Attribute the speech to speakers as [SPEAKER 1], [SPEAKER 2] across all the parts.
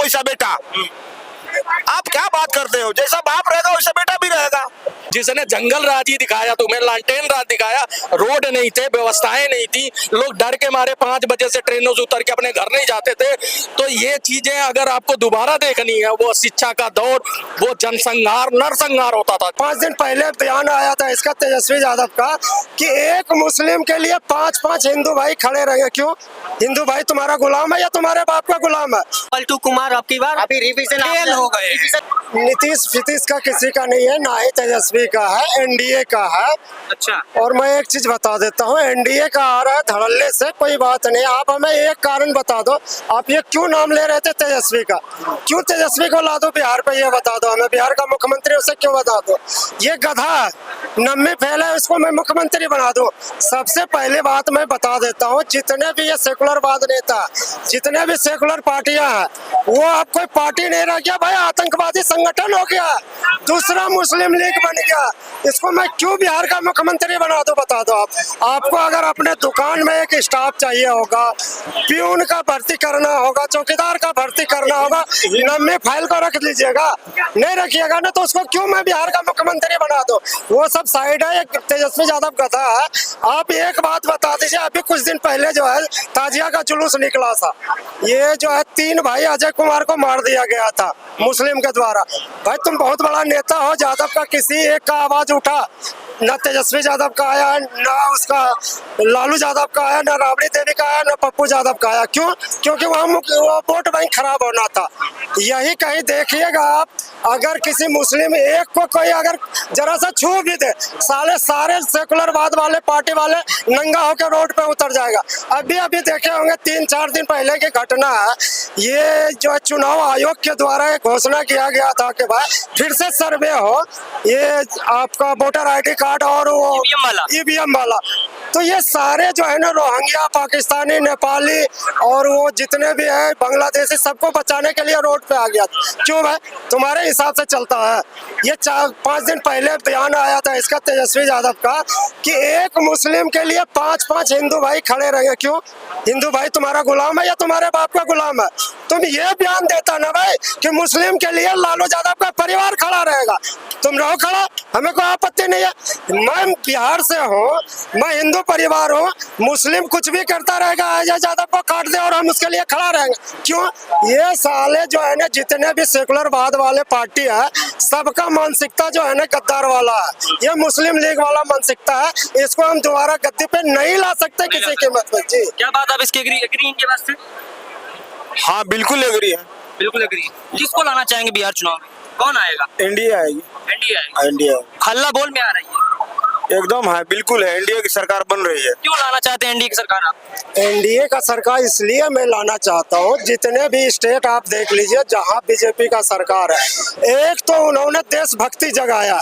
[SPEAKER 1] वैसा बेटा। आप क्या बात करते हो? जैसा बाप रहेगा वैसा बेटा भी रहेगा।
[SPEAKER 2] जिसने जंगल राज ही दिखाया, तुम्हें लालटेन राज दिखाया, रोड नहीं थे, व्यवस्थाएं नहीं थी, लोग डर के मारे 5 बजे से ट्रेनों से उतर के अपने घर नहीं जाते थे। तो ये चीजें अगर आपको दोबारा देखनी है, वो शिक्षा का दौर, वो जनसंहार नरसंहार होता था।
[SPEAKER 3] 5 दिन पहले बयान आया था इसका तेजस्वी यादव का कि एक मुस्लिम के लिए 5-5 हिंदू भाई खड़े रहेंगे। क्यों? हिंदू भाई तुम्हारा गुलाम है या तुम्हारे बाप का गुलाम है?
[SPEAKER 4] पलटू कुमार आपकी बार अभी रिवीजन हो गए।
[SPEAKER 3] नीतीश फितीश का किसी का नहीं है, ना ही तेजस्वी का है, एनडीए का है।
[SPEAKER 4] अच्छा,
[SPEAKER 3] और मैं एक चीज बता देता हूँ, एनडीए का आ रहा है धड़ल्ले से, कोई बात नहीं। आप हमें एक कारण बता दो, आप ये क्यों नाम ले रहे थे तेजस्वी का? क्यों तेजस्वी को ला दो बिहार पे, ये बता दो हमें। बिहार का मुख्यमंत्री उसे क्यों बता दो? ये गधा है, नम्मी फैला है, उसको मैं मुख्यमंत्री बना दूं। सबसे पहले बात मैं बता देता हूँ, जितने भी ये सेकुलरवाद नेता, जितने भी सेकुलर पार्टियां हैं, वो आप कोई पार्टी नहीं रह गया भाई, आतंकवादी संगठन हो गया, दूसरा मुस्लिम लीग बन गया। इसको मैं क्यों बिहार का मुख्यमंत्री बना दो, बता दो आप। आपको अगर अपने दुकान में एक स्टाफ चाहिए होगा, प्यून का भर्ती करना होगा, चौकीदार का भर्ती करना होगा, नम्मी फाइल को रख लीजिएगा, नहीं रखिएगा ना तो उसको क्यों मैं बिहार का मुख्यमंत्री बना दो? वो सब साइड है, एक तेजस्वी यादव गधा है। आप एक बात बता दीजिए, अभी कुछ दिन पहले जो है ताजिया का जुलूस निकला था, ये जो है 3 भाई अजय कुमार को मार दिया गया था मुस्लिम के द्वारा। भाई तुम बहुत बड़ा नेता हो, यादव का किसी एक का आवाज उठा? न तेजस्वी यादव का आया, न उसका लालू यादव का आया, न राबड़ी देवी का आया, न पप्पू यादव का आया। क्यों? क्योंकि वहाँ वो वोट बैंक खराब होना था। यही कहीं देखिएगा आप, अगर किसी मुस्लिम एक को कोई अगर जरा सा छू भी दे, सारे सेकुलरवाद वाले पार्टी वाले नंगा होकर रोड पे उतर जाएगा। अभी देखे होंगे 3-4 दिन पहले की घटना है, ये जो चुनाव आयोग के द्वारा एक घोषणा किया गया था कि भाई फिर से सर्वे हो, ये आपका वोटर ID कार्ड और वो ईवीएम वाला। तो ये सारे जो है ना रोहिंग्या, पाकिस्तानी, नेपाली और वो जितने भी है बांग्लादेशी, सबको बचाने के लिए रोड पे आ गया। क्यों भाई? तुम्हारे हिसाब से चलता है। ये 4-5 दिन पहले बयान आया था इसका तेजस्वी यादव का कि एक मुस्लिम के लिए 5-5 हिंदू भाई खड़े रहेंगे। क्यों? हिंदू भाई तुम्हारा गुलाम है या तुम्हारे बाप का गुलाम है? तुम ये बयान देता ना भाई कि मुस्लिम के लिए लालू यादव का परिवार खड़ा रहेगा, तुम रहो खड़ा, हमें कोई आपत्ति नहीं है। मैं बिहार से हूँ, मैं हिंदू परिवार हूँ, मुस्लिम कुछ भी करता रहेगा, अजय यादव को काट दे और हम उसके लिए खड़ा रहेंगे। क्यों? ये साले जो है ना जितने भी सेकुलरवाद वाले पार्टी है, सबका मानसिकता जो है ना गद्दार वाला है, ये मुस्लिम लीग वाला मानसिकता है। इसको हम दोबारा गद्दी पे नहीं ला सकते किसी कीमत पर। जी,
[SPEAKER 4] क्या बात, आप इसके एग्री इनके बात से?
[SPEAKER 1] हाँ बिल्कुल एग्री है।
[SPEAKER 4] बिल्कुल एग्री। किसको लाना चाहेंगे बिहार चुनाव में? कौन आएगा?
[SPEAKER 1] एनडीए आएगी।
[SPEAKER 4] एनडीए आएगी।
[SPEAKER 1] एनडीए
[SPEAKER 4] हल्ला बोल में आ रही है।
[SPEAKER 1] एकदम है, बिल्कुल है, एनडीए की सरकार बन रही है।
[SPEAKER 4] क्यों लाना चाहते हैं एनडीए की सरकार आप?
[SPEAKER 3] एनडीए का सरकार इसलिए मैं लाना चाहता हूँ, जितने भी स्टेट आप देख लीजिए जहाँ बीजेपी का सरकार है, एक तो उन्होंने देशभक्ति जगाया,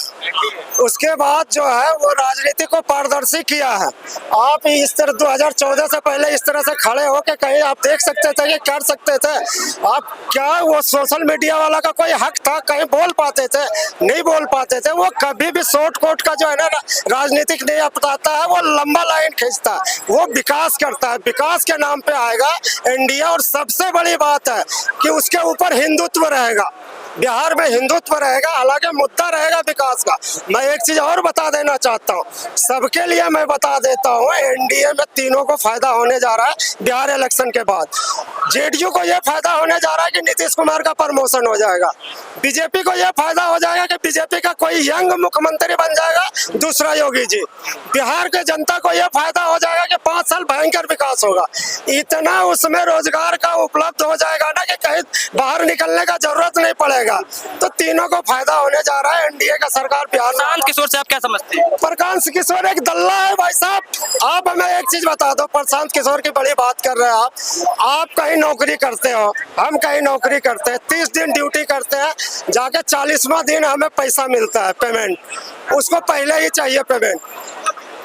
[SPEAKER 3] उसके बाद जो है वो राजनीति को पारदर्शी किया है। आप इस तरह 2014 से पहले इस तरह से खड़े हो के कहीं आप देख सकते थे कि कर सकते थे आप? क्या वो सोशल मीडिया वाला का कोई हक था? कहीं बोल पाते थे? नहीं बोल पाते थे। वो कभी भी शॉर्ट कोट का जो है ना राजनीतिक नहीं अपनाता है, वो लंबा लाइन खींचता है, वो विकास करता है। विकास के नाम पे आएगा एनडीए, और सबसे बड़ी बात है कि उसके ऊपर हिंदुत्व रहेगा। बिहार में हिंदुत्व रहेगा, हालांकि मुद्दा रहेगा विकास का। मैं एक चीज और बता देना चाहता हूँ, सबके लिए मैं बता देता हूँ, एनडीए में तीनों को फायदा होने जा रहा है बिहार इलेक्शन के बाद। जेडीयू को यह फायदा होने जा रहा है कि नीतीश कुमार का प्रमोशन हो जाएगा। बीजेपी को यह फायदा हो जाएगा कि बीजेपी का कोई यंग मुख्यमंत्री बन जाएगा, दूसरा योगी जी। बिहार के जनता को यह फायदा हो जाएगा कि 5 साल भयंकर विकास होगा। इतना उसमें रोजगार का उपलब्ध हो जाएगा ना कि कहीं बाहर निकलने का जरूरत नहीं पड़ेगा। तो तीनों को फायदा होने जा रहा है एनडीए का सरकार बिहार में।
[SPEAKER 4] प्रशांत किशोर से आप क्या समझते हैं?
[SPEAKER 3] प्रशांत किशोर एक दल्ला है भाई साहब। आप हमें एक चीज बता दो, प्रशांत किशोर की बड़ी बात कर रहे हैं आप कहीं नौकरी करते हो, हम कहीं नौकरी करते हैं, 30 दिन ड्यूटी करते हैं, जाके 40वां दिन हमें पैसा मिलता है, पेमेंट। उसको पहले ही चाहिए पेमेंट।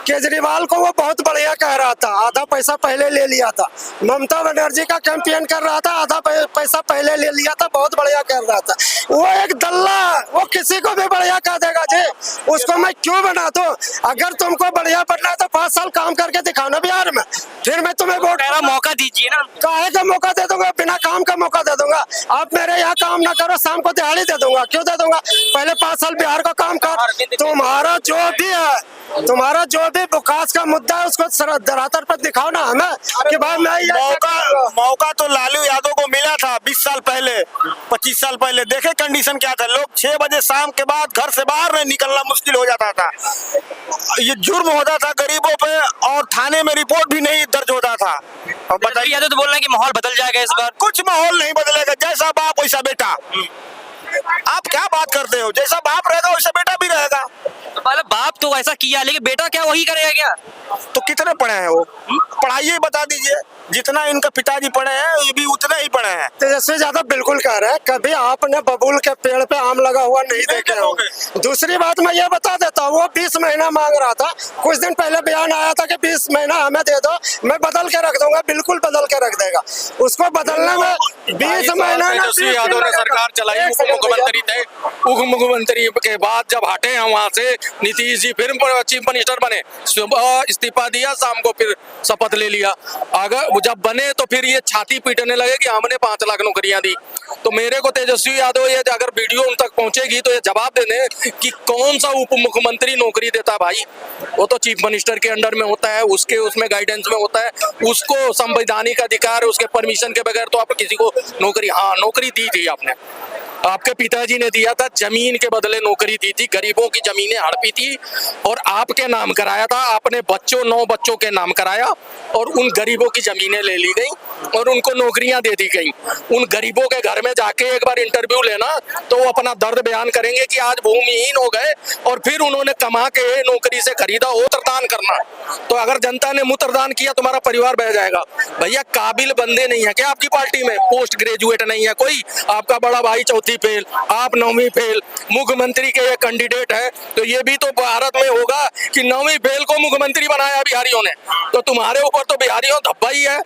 [SPEAKER 3] केजरीवाल को वो बहुत बढ़िया कह रहा था, आधा पैसा पहले ले लिया था। ममता बनर्जी का कैंपेन कर रहा था, आधा पैसा पहले ले लिया था, बहुत बढ़िया कर रहा था। वो एक दल्ला, वो किसी को भी बढ़िया कह देगा जी। उसको मैं क्यों बना दूं? अगर तुमको बढ़िया बनना है तो 5 साल काम करके दिखाओ ना बिहार में, फिर मैं तुम्हें वोट।
[SPEAKER 4] पहला मौका दीजिए ना।
[SPEAKER 3] काहे का मौका दे दूंगा? बिना काम का मौका दे दूंगा। आप मेरे यहाँ काम ना करो, शाम को दिहाड़ी दे दूंगा। क्यों दे दूंगा? पहले 5 साल बिहार का काम कर। तुम्हारा जो भी विकास का मुद्दा है उसको धरातल पर दिखाओ ना हमें कि भाई मैं ये
[SPEAKER 1] मौका तो लालू यादव को मिला था 20 साल पहले, 25 साल पहले। देखे कंडीशन क्या था, लोग 6 बजे शाम के बाद घर से बाहर नहीं निकलना मुश्किल हो जाता था। ये जुर्म होता था गरीबों पे और थाने में रिपोर्ट भी नहीं दर्ज होता था। और
[SPEAKER 4] बताइए, यादव तो बोल रहे हैं कि माहौल बदल जाएगा इस बार।
[SPEAKER 1] कुछ माहौल नहीं बदलेगा, जैसा बाप वैसा बेटा। आप क्या बात करते हो? जैसा बाप रहेगा वैसा बेटा भी रहेगा।
[SPEAKER 4] तो पहले बाप तो ऐसा किया, लेकिन बेटा क्या वही करेगा क्या?
[SPEAKER 1] तो कितने पढ़े हैं वो? पढ़ाइए बता दीजिए। जितना इनका पिताजी पढ़े हैं ये भी उतने ही पढ़े हैं।
[SPEAKER 3] तेजस्वी यादव बिल्कुल कह रहे हैं, कभी आपने बबूल के पेड़ पे आम लगा हुआ नहीं देखे होंगे। दूसरी बात मैं ये बता देता हूँ, वो 20 महीना मांग रहा था। कुछ दिन पहले बयान आया था कि 20 महीना हमें दे दो, मैं बदल के रख दूंगा। बिल्कुल बदल के रख देगा। उसको बदलने में 20 महीना
[SPEAKER 2] तेजस्वी यादव ने सरकार चलाई, उप मुख्यमंत्री थे। उप मुख्यमंत्री के बाद जब हटे हैं वहां से, नीतीश जी फिर चीफ मिनिस्टर बने। सुबह इस्तीफा दिया, शाम को फिर शपथ ले लिया। अगर जब बने तो फिर ये छाती पीटने लगे कि हमने 5 लाख नौकरियां दी। तो मेरे को तेजस्वी यादव ये अगर वीडियो उन तक पहुंचेगी तो ये जवाब देने कि कौन सा उप मुख्यमंत्री नौकरी देता भाई। वो तो चीफ मिनिस्टर के अंडर में होता है, उसके उसमें गाइडेंस में होता है। उसको संवैधानिक अधिकार, उसके परमिशन के बगैर तो आप किसी को नौकरी, हाँ नौकरी दी थी आपने। आपके पिताजी ने दिया था, जमीन के बदले नौकरी दी थी। गरीबों की जमीनें हड़पी थी और आपके नाम कराया था। आपने 9 बच्चों के नाम कराया और उन गरीबों की जमीनें ले ली गई और उनको नौकरियां दे दी गई। उन गरीबों के घर में जाके एक बार इंटरव्यू लेना तो वो अपना दर्द बयान करेंगे कि आज भूमिहीन हो गए और फिर उन्होंने कमा के नौकरी से खरीदा। मूत्रदान करना, तो अगर जनता ने मूत्रदान किया तुम्हारा परिवार बह जाएगा। भैया काबिल बंदे नहीं है क्या आपकी पार्टी में? पोस्ट ग्रेजुएट नहीं है कोई? आपका बड़ा भाई 4वीं फेल, आप 9वीं फेल, मुख्यमंत्री के ये कैंडिडेट है। तो ये भी तो भारत में होगा कि 9वीं फेल को मुख्यमंत्री बनाया बिहारियों ने। तो तुम्हारे ऊपर तो बिहारियों धब्बा ही है।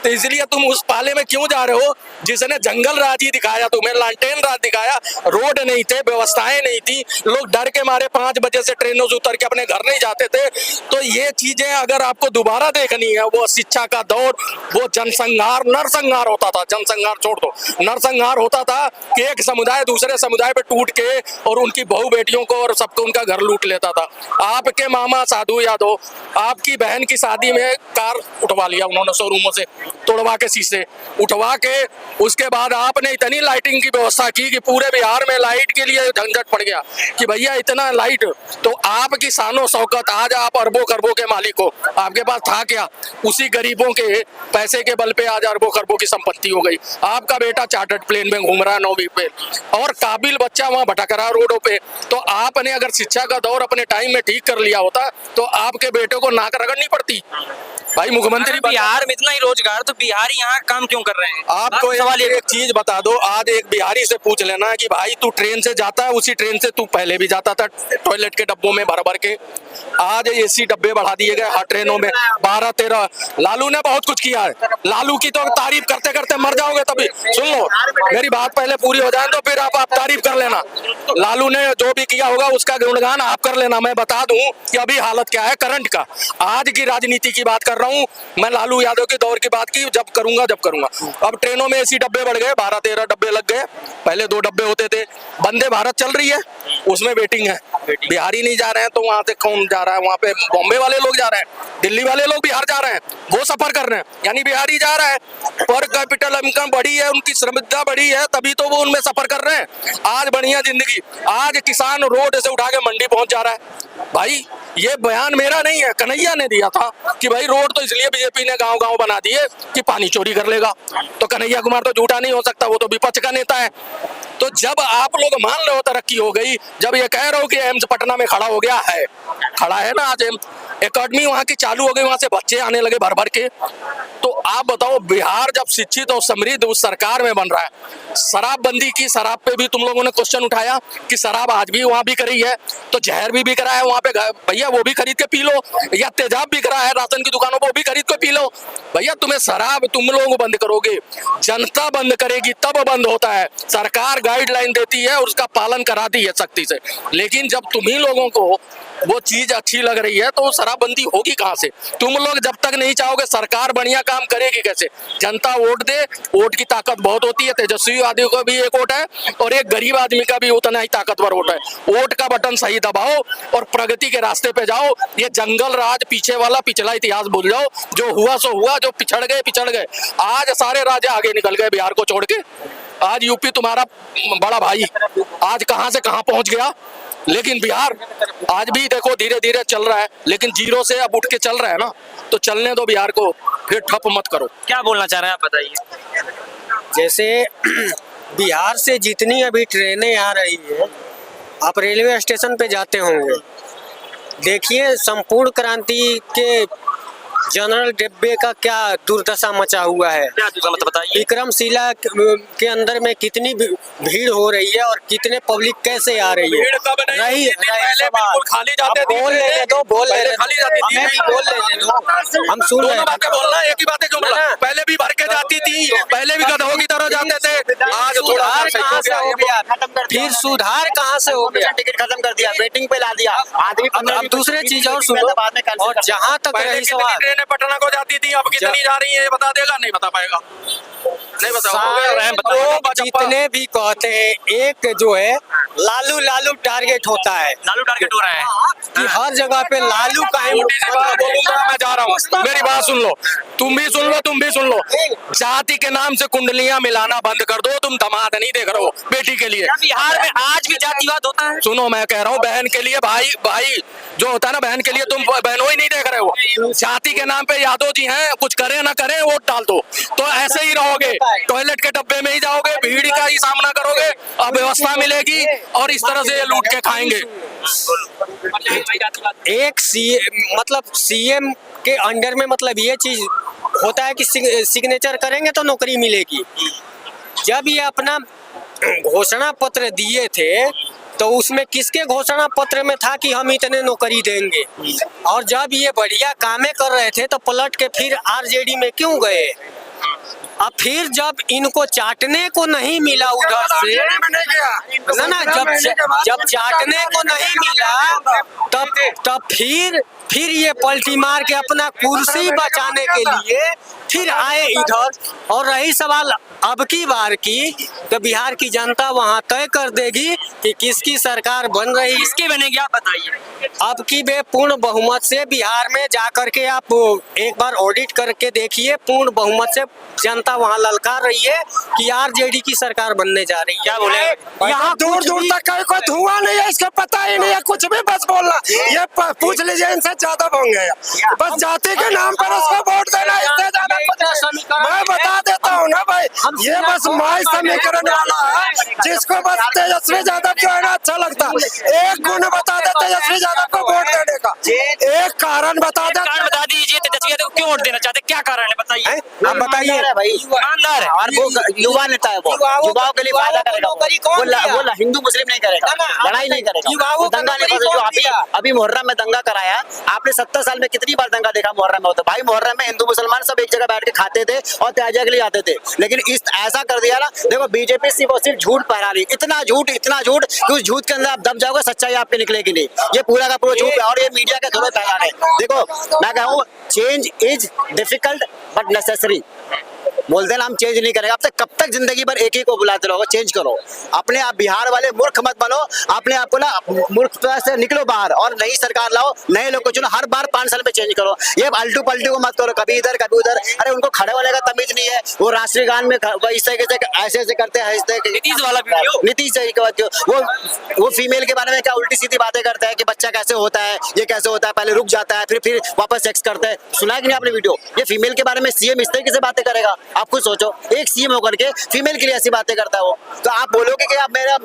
[SPEAKER 2] तो इसलिए तुम उस पाले में क्यों जा रहे हो जिसने जंगल राज ही दिखाया, तुम्हें लालटेन राज दिखाया। रोड नहीं थे, व्यवस्थाएं नहीं थी, लोग डर के मारे 5 बजे से ट्रेनों से उतर के अपने घर नहीं जाते थे। तो ये चीजें अगर आपको दोबारा देखनी है, वो शिक्षा का दौर, वो जनसंहार, नरसंहार होता था। जनसंहार छोड़ दो, नरसंहार होता था कि एक समुदाय दूसरे समुदाय पे टूट के और उनकी बहू बेटियों को और सबको उनका घर लूट लेता था। आपके मामा साधु यादव आपकी बहन की शादी में कार उठवा लिया उन्होंने, शोरूमों से तोड़वा के शीशे उठवा के। उसके बाद आपने इतनी लाइटिंग की व्यवस्था की कि पूरे बिहार में लाइट के लिए झंझट पड़ गया कि भैया इतना लाइट। तो आपकी शानो शौकत, आज आप अरबों खरबों के मालिक हो, आपके पास था क्या? उसी गरीबों के पैसे के बल पे आज अरबों खरबों की संपत्ति हो गई। आपका बेटा चार्टर्ड प्लेन में घूम रहा है 9वीं पे और काबिल बच्चा वहां भटक रहा रोडों पे। तो आपने अगर शिक्षा का दौर अपने टाइम में ठीक कर लिया होता तो आपके बेटे को नाक रगड़नी पड़ती। भाई मुख्यमंत्री
[SPEAKER 4] बिहार में इतना ही रोजगार, तो बिहारी यहाँ काम क्यों कर रहे हैं?
[SPEAKER 2] आपको सवाल एक चीज बता दो, आज एक बिहारी से पूछ लेना कि भाई तू ट्रेन से जाता है, उसी ट्रेन से तू पहले भी जाता था टॉयलेट के डब्बों में भर भर के। आज एसी डब्बे बढ़ा दिए गए हर ट्रेनों में 12-13। लालू ने बहुत कुछ किया है, लालू की तो तारीफ करते करते मर जाओगे। तभी सुन लो, मेरी बात पहले पूरी हो जाए तो फिर आप तारीफ कर लेना। लालू ने जो भी किया होगा उसका गुणगान आप कर लेना। मैं बता दूं कि अभी हालत क्या है करंट का, आज की राजनीति की बात कर रहा हूं मैं। लालू यादव के दौर की बात की, जब करूंगा। अब ट्रेनों में एसी डब्बे बढ़ गए, 12-13 डब्बे लग गए। पहले 2 डब्बे होते थे। वंदे भारत चल रही है, उसमें वेटिंग है। बिहारी नहीं जा रहे हैं तो वहां से कौन जा रहा है? वहां पे बॉम्बे वाले लोग जा रहे हैं, दिल्ली वाले लोग बिहार जा रहे हैं, वो सफर कर रहे हैं। यानी बिहारी जा रहा है, पर कैपिटल इनकम बढ़ी है, उनकी श्रमिकता बढ़ी है, तभी तो वो उनमें सफर कर रहे हैं। आज बढ़िया जिंदगी, आज किसान रोड से उठा के मंडी पहुंच जा रहा है। भाई ये बयान मेरा नहीं है, कन्हैया ने दिया था कि भाई रोड तो इसलिए बीजेपी ने गांव गांव बना दिए कि पानी चोरी कर लेगा। तो कन्हैया कुमार तो झूठा नहीं हो सकता, वो तो विपक्ष का नेता है। तो जब आप लोग मान रहे हो तरक्की हो गई, जब ये कह रहे हो कि एम्स पटना में खड़ा हो गया है, खड़ा है ना आज एकेडमी वहां की चालू हो गई, वहां से बच्चे आने लगे भर भर के। तो आप बताओ, बिहार जब शिक्षित और समृद्ध उस सरकार में बन रहा है, शराबबंदी की शराब पे भी तुम लोगों ने क्वेश्चन उठाया कि शराब आज भी वहाँ बिक रही है, तो जहर भी बिक रहा है वहाँ पे, भैया वो भी खरीद के पी लो, या तेजाब बिक रहा है राशन की दुकानों पर, वो भी खरीद के पी लो। भैया तुम्हें शराब तुम लोग बंद करोगे, जनता बंद करेगी तब बंद होता है। सरकार गाइडलाइन देती है और उसका पालन कराती है सख्ती से, लेकिन जब तुम्ही लोगों को वो चीज अच्छी लग रही है तो शराबबंदी होगी कहाँ से? तुम लोग जब तक नहीं चाहोगे सरकार बढ़िया काम करेगी कैसे? जनता वोट दे, वोट की ताकत बहुत होती है, तेजस्वी आदमी का भी एक वोट है और एक गरीब आदमी का भी उतना ही ताकतवर वोट है। वोट का बटन सही दबाओ और प्रगति के रास्ते पे जाओ। ये जंगल राज पीछे वाला पिछला इतिहास भूल जाओ, जो हुआ सो हुआ, जो पिछड़ गए। आज सारे राजे आगे निकल गए बिहार को छोड़ के। आज यूपी तुम्हारा बड़ा भाई आज कहां से कहां पहुंच गया, लेकिन बिहार आज भी देखो धीरे धीरे चल रहा है, लेकिन जीरो से अब उठ के चल रहा है ना, तो चलने दो बिहार को, फिर ठप मत करो।
[SPEAKER 4] क्या बोलना चाह रहे हैं आप, बताइए।
[SPEAKER 3] जैसे बिहार से जितनी अभी ट्रेनें आ रही है, आप रेलवे स्टेशन पे जाते होंगे, देखिए संपूर्ण क्रांति के जनरल डिब्बे का क्या दुर्दशा मचा हुआ है।
[SPEAKER 4] क्या मतलब बताइए।
[SPEAKER 3] विक्रमशिला के अंदर में कितनी भीड़ हो रही है और कितने पब्लिक कैसे आ रही है।
[SPEAKER 2] भीड़ कब नहीं
[SPEAKER 3] रही
[SPEAKER 2] पहले बिल्कुल खाली जाते थे,
[SPEAKER 3] बोल लेने दो,
[SPEAKER 2] खाली जाती थी,
[SPEAKER 3] हमें बोल लेने दो, हम सुन रहे
[SPEAKER 2] दोनों बातें बोलना, एक ही बातें क्यों बोलना?
[SPEAKER 3] ना।
[SPEAKER 2] पहले भी भर के जाती थी, पहले भी गधों की तरह जाते थे, आज थोड़ा
[SPEAKER 3] सुधार कहाँ से हो गया? फिर सुधार कहाँ से हो गया?
[SPEAKER 1] टिकट खत्म कर दिया, वेटिंग पे ला दिया आदमी।
[SPEAKER 3] अब दूसरे चीज और सुनो, और जहाँ तक
[SPEAKER 2] पहले
[SPEAKER 3] रही
[SPEAKER 2] कितनी
[SPEAKER 3] सवाल,
[SPEAKER 2] ट्रेनें पटना को जाती थी, अब कितनी जा रही है ये बता देगा? नहीं बता पाएगा, नहीं बता।
[SPEAKER 3] लोग जितने भी कहते हैं, एक जो है लालू टारगेट होता है
[SPEAKER 4] लालू टारगेट हो रहा है
[SPEAKER 3] कि हर जगह पे लालू का ही
[SPEAKER 2] छोटी सी बात बोलूंगा, मैं जा रहा हूँ, मेरी बात सुन लो, तुम भी सुन लो। जाति के नाम से कुंडलियां मिलाना बंद कर दो। तुम दामाद नहीं देख रहे हो बेटी के लिए।
[SPEAKER 4] क्या बिहार में आज भी जातिवाद होता है?
[SPEAKER 2] सुनो, मैं कह रहा हूँ बहन के लिए, भाई जो होता है ना बहन के लिए, तुम बहनों ही नहीं देख रहे हो। जाति के नाम पे यादव जी हैं, कुछ करें ना करें वोट डाल दो, तो ऐसे ही रहोगे, टॉयलेट के डब्बे में ही जाओगे, भीड़ का ही सामना करोगे, अव्यवस्था मिलेगी और इस तरह से ये लूट के खाएंगे।
[SPEAKER 3] एक मतलब सीएम के अंडर में मतलब ये चीज होता है कि सिग्नेचर करेंगे तो नौकरी मिलेगी। जब ये अपना घोषणा पत्र दिए थे तो उसमें किसके घोषणा पत्र में था कि हम इतने नौकरी देंगे, और जब ये बढ़िया कामें कर रहे थे तो पलट के फिर आरजेडी में क्यों गए? अब फिर जब इनको चाटने को नहीं मिला उधर से ना जब चाटने को नहीं मिला तब फिर ये पलटी मार के अपना कुर्सी बचाने के लिए फिर आए इधर। और रही सवाल अब की बार की, तो बिहार की जनता वहां तय कर देगी कि किसकी सरकार बन रही,
[SPEAKER 4] किसकी बनेगी आप बताइए।
[SPEAKER 3] अब की बे पूर्ण बहुमत से बिहार में जा करके आप एक बार ऑडिट करके देखिए, पूर्ण बहुमत से जनता वहां ललकार रही है कि आरजेडी की सरकार बनने जा रही है।
[SPEAKER 4] क्या बोले?
[SPEAKER 3] यहाँ दूर दूर तक कोई धुआं नहीं है, इसका पता ही नहीं है, कुछ भी बस बोलना। ये पूछ लीजिए इनसे ज्यादा होंगे, बस जाति के नाम पर उसको वोट देना, इससे ज्यादा मैं बता देता हूँ ना भाई, ये बस माई समीकरण वाला है जिसको बस तेजस्वी यादव जो है ना अच्छा लगता है। एक गुण बता दे तेजस्वी यादव को वोट देने का, एक कारण बता दे।
[SPEAKER 4] कारण बता दीजिए, तेजस्वी यादव को क्यों वोट देना चाहते, क्या कारण है बताइए।
[SPEAKER 3] आप बताइए
[SPEAKER 1] भाई,
[SPEAKER 4] ईमानदार है
[SPEAKER 1] और वो युवा नेता है, वो युवाओं के लिए फायदा करेगा, वो हिंदू मुस्लिम नहीं करेगा, लड़ाई नहीं करेगा, वो दंगा नहीं करेगा। जो अभी मुहर्रम में दंगा कराया आपने, 70 साल में कितनी बार दंगा देखा मुहर्रम में होता? भाई मुहर्रम में हिंदू मुसलमान सब एक जगह बैठ के खाते थे और त्याज्या के लिए आते थे, लेकिन इस ऐसा कर दिया ना। देखो बीजेपी सिर्फ झूठ फैला रही, इतना झूठ कि उस झूठ के अंदर आप दब जाओगे, सच्चाई आपकी निकलेगी नहीं। ये पूरा का पूरा झूठ है और ये मीडिया के थोड़े फैला रहे। देखो मैं कहूँ, change is difficult but necessary. बोलते ना हम चेंज नहीं करेंगे, अब तक कब तक जिंदगी भर एक ही को बुलाते रहोगे? चेंज करो अपने आप, बिहार वाले मूर्ख मत बनो, अपने आप को ना मूर्खता से निकलो बाहर और नई सरकार लाओ, नए लोग को चुनो, हर बार 5 साल पे चेंज करो। ये अल्टू पल्टू को मत करो, कभी इधर कभी उधर। अरे उनको खड़े होने का तमीज नहीं है, वो राष्ट्रीय गान में इस तरीके से ऐसे करते हैं।
[SPEAKER 4] नीतीश वाला वीडियो,
[SPEAKER 1] नीतीश वो फीमेल के बारे में क्या उल्टी सीधी बातें करता है कि बच्चा कैसे होता है, ये कैसे होता है, पहले रुक जाता है फिर वापस सेक्स करता है। सुना है कि नहीं आपने वीडियो? ये फीमेल के बारे में सीएम इस तरीके से बातें करेगा?
[SPEAKER 5] आप खुद सोचो, एक सीएम होकर के फीमेल के लिए ऐसी बातें करता है वो, तो आप बोलोगे कि आप मेरा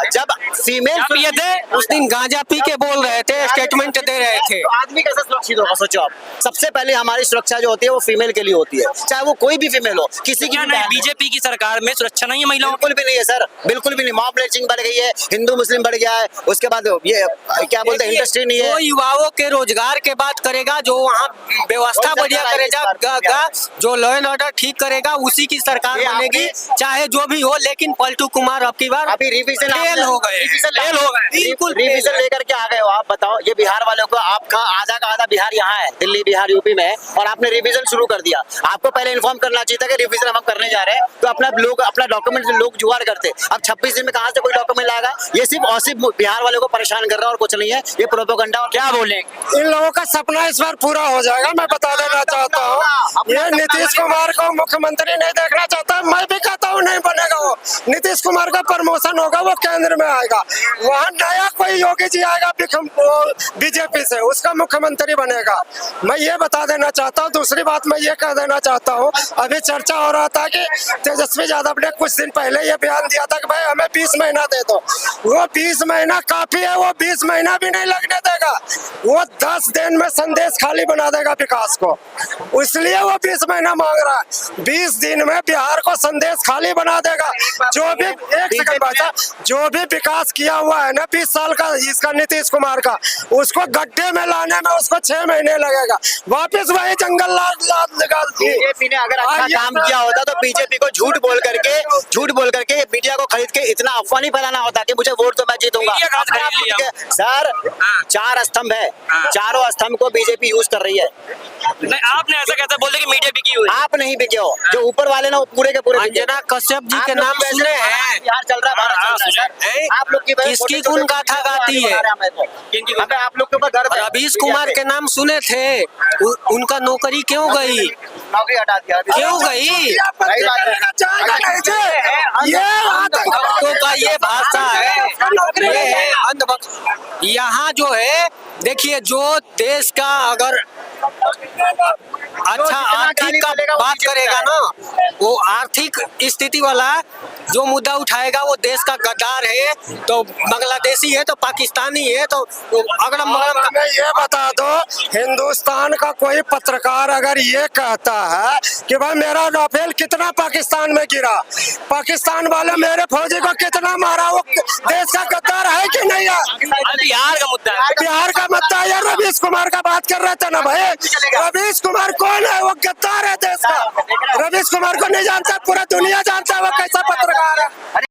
[SPEAKER 5] जब फीमेल
[SPEAKER 4] पिए थे?
[SPEAKER 3] उस दिन गांजा पी के बोल रहे थे, स्टेटमेंट दे रहे थे।
[SPEAKER 5] तो आदमी कैसे सुरक्षित होगा, सोचो आप। सबसे पहले हमारी सुरक्षा जो होती है वो फीमेल के लिए होती है, चाहे वो कोई भी फीमेल हो, किसी की
[SPEAKER 4] क्या
[SPEAKER 5] भी
[SPEAKER 4] नहीं,
[SPEAKER 5] बहन हो।
[SPEAKER 4] बीजेपी की सरकार में सुरक्षा नहीं है महिलाओं
[SPEAKER 5] बिल्कुल भी नहीं है सर, बिल्कुल भी नहीं। मॉब लिंचिंग बढ़ गई है, हिंदू मुस्लिम बढ़ गया है, उसके बाद ये क्या बोलते हैं, इंडस्ट्री नहीं है।
[SPEAKER 3] वो युवाओं के रोजगार के बात करेगा, जो वहाँ व्यवस्था
[SPEAKER 5] और
[SPEAKER 3] बढ़िया
[SPEAKER 5] सरकार
[SPEAKER 3] करेगा, जो लॉ एंड ऑर्डर ठीक करेगा, उसी की सरकार
[SPEAKER 5] ये
[SPEAKER 3] बनेगी, चाहे जो भी हो। लेकिन पलटू कुमार अब की बार
[SPEAKER 5] अभी रिवीजन
[SPEAKER 3] फेल हो गए,
[SPEAKER 5] फेल हो गए, बिल्कुल रिवीजन लेकर के आ गए हो आप। बताओ, ये बिहार वालों को, आपका आधा का आधा बिहार यहाँ है, दिल्ली बिहार यूपी में है, और आपने रिवीजन शुरू कर दिया। आपको पहले इन्फॉर्म करना चाहिए था कि रिवीजन हम करने जा रहे हैं, तो अपना डॉक्यूमेंट लोग जुगाड़ करते। अब 26 दिन में कहाँ से कोई डॉक्यूमेंट लाएगा? ये सिर्फ और सिर्फ बिहार वालों को परेशान कर रहा है और कुछ नहीं है, ये प्रोपेगेंडा। और
[SPEAKER 4] क्या बोले?
[SPEAKER 3] इन लोगों का सपना इस बार पूरा हो जाएगा, मैं बता देना चाहता हूँ। ये नीतीश कुमार को मुख्यमंत्री नहीं देखना चाहता, मैं भी कहता हूँ नहीं बनेगा वो। नीतीश कुमार का प्रमोशन होगा, वो केंद्र में आएगा, वहाँ नया कोई योगी जी आएगा बीजेपी से, उसका मुख्यमंत्री बनेगा। मैं ये बता देना चाहता हूँ। दूसरी बात मैं ये कह देना चाहता हूँ, अभी चर्चा हो रहा था कि तेजस्वी यादव ने कुछ दिन पहले ये बयान दिया था कि भाई हमें 20 महीना दे दो। वो 20 महीना काफी है, वो 20 महीना भी नहीं लगने देगा। वो 10 दिन में संदेश खाली बना देगा विकास को, इसलिए वो 20 महीना मांग रहा है। 20 दिन में बिहार को संदेश खाली बना देगा। जो भी, एक सेकंड भाषा, जो भी विकास किया हुआ है ना 20 साल का इसका नीतीश कुमार का, उसको गड्ढे में लाने में उसको 6 महीने लगेगा, वापस वही जंगल लगा।
[SPEAKER 5] बीजेपी ने अगर अच्छा काम किया होता तो बीजेपी को झूठ बोल करके मीडिया को खरीद के इतना अफवाह नहीं फैलाना होता कि मुझे वोट तो मैं जीतूंगा।
[SPEAKER 4] मीडिया कहाँ से खरीद लिया?
[SPEAKER 5] सर, 4 स्तंभ है, चारों स्तंभ को बीजेपी यूज कर रही है।
[SPEAKER 4] नहीं, आपने ऐसा कैसे बोल दिया कि मीडिया बिकी हुई?
[SPEAKER 5] आप नहीं बिके हो, जो ऊपर वाले ना वो पूरे के पूरे बिके।
[SPEAKER 3] अंजना कश्यप जी
[SPEAKER 5] आप
[SPEAKER 3] के
[SPEAKER 5] लोग
[SPEAKER 3] नाम
[SPEAKER 5] की वजह
[SPEAKER 3] सुने
[SPEAKER 5] से
[SPEAKER 3] हैं?
[SPEAKER 5] बिहार चल रहा है, भारत चल रहा है सर। आप लोग की वजह से
[SPEAKER 3] किसकी
[SPEAKER 5] छोटे-छोटे
[SPEAKER 3] गुण गाथा गाती है?
[SPEAKER 5] किनकी? अबे आप लोग के ऊपर गर्व है।
[SPEAKER 3] रवीश कुमार के नाम सुने थे, उनका नौकरी क्यों गई?
[SPEAKER 5] नौकरी हटा दिया।
[SPEAKER 3] क्यों गई?
[SPEAKER 5] सही बात है।
[SPEAKER 3] ये आतंकवादियों का ये भाषा है, ये है अंधभक्त। यहाँ जो है, देखिए, जो देश का अगर अच्छा आर्थिक का बात करेगा ना, वो आर्थिक स्थिति वाला जो मुद्दा उठाएगा वो देश का गद्दार है, तो बांग्लादेशी है, तो पाकिस्तानी है, तो अगड़म बगड़म। ये बता दो, हिंदुस्तान का कोई पत्रकार अगर ये कहता है कि भाई मेरा राफेल कितना पाकिस्तान में गिरा, पाकिस्तान वाले मेरे फौजी को कितना मारा, वो देश का गद्दार है कि नहीं है?
[SPEAKER 4] बिहार का मुद्दा है।
[SPEAKER 3] बिहार का मुद्दा है। यार रवीश कुमार का बात कर रहे थे ना भाई, रवीश कुमार कौन है? वो गद्दार है देश का। रवीश कुमार को नहीं जानता, पूरा दुनिया जानता है वो कैसा